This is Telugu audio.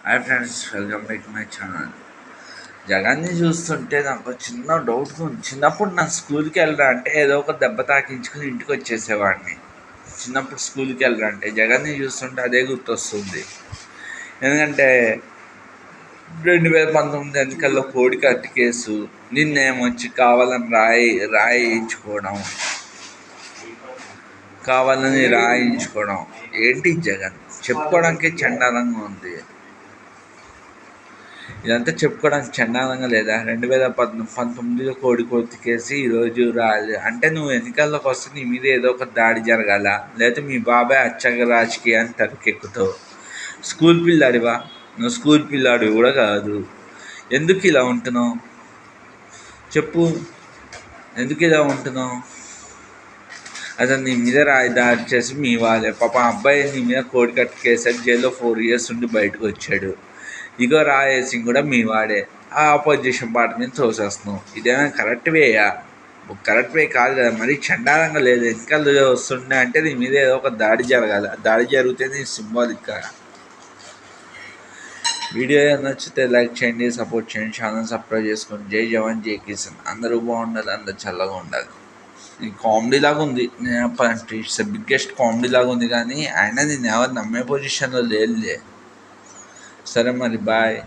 Hi friends, welcome back to my channel. జగన్ని చూస్తుంటే నాకు చిన్న డౌట్ ఉంది. చిన్నప్పుడు నా స్కూల్కి వెళ్ళరా అంటే ఏదో ఒక దెబ్బ తాకించుకుని ఇంటికి వచ్చేసేవాడిని. చిన్నప్పుడు స్కూల్కి వెళ్ళరా అంటే జగన్ని చూస్తుంటే అదే గుర్తొస్తుంది. ఎందుకంటే 2019 ఎన్నికల్లో కోడి కత్తి కేసు, నిన్నేమొచ్చి కావాలని రాయించుకోవడం ఏంటి జగన్ చెప్పుకోవడానికి చండాలంగా ఉంది. ఇదంతా చెప్పుకోవడానికి చండాలంగా లేదా? 2019లో కోడి కొతికేసి ఈరోజు రాదు అంటే నువ్వు ఎన్నికల్లోకి వస్తే నీ మీద ఏదో ఒక దాడి జరగాల, లేకపోతే మీ బాబాయ్ అచ్చగ రాజకీయాన్ని తెరకెక్కుతావు. స్కూల్ పిల్లాడివా? నువ్వు స్కూల్ పిల్లాడివి కూడా కాదు. ఎందుకు ఇలా ఉంటున్నావు చెప్పు? ఎందుకు ఇలా ఉంటున్నావు? అసలు నీ మీద దాడి చేసి మీ వాళ్ళే పాప అబ్బాయి నీ మీద కోడి కట్టుకేసాడు. జైల్లో 4 years ఉండి బయటకు వచ్చాడు. ఇగో రాయేసి కూడా మీ వాడే. ఆ ఆపోజిషన్ పార్టీ మీద తోసేస్తున్నావు. ఇదేమైనా కరెక్ట్ వేయా? కరెక్ట్ వే కాదు కదా. మరీ చండాలంగా లేదు. ఎన్నికలు వస్తుండే అంటే నీ మీద ఏదో ఒక దాడి జరగాలి. దాడి జరిగితే నీ సింబాలిక్గా. వీడియో నచ్చితే లైక్ చేయండి, సపోర్ట్ చేయండి, ఛానల్ సబ్స్క్రైబ్ చేసుకోండి. జై జవాన్ జై కిసాన్. అందరూ బాగుండాలి, అందరూ చల్లగా ఉండాలి. ఈ కామెడీ లాగా ఉంది. నేను చెప్పాలంటే ఇట్స్ బిగ్గెస్ట్ కామెడీ లాగా ఉంది, కానీ అయినా నేను ఎవరు నమ్మే పొజిషన్లో లేదులే. సరే మరి, బాయ్.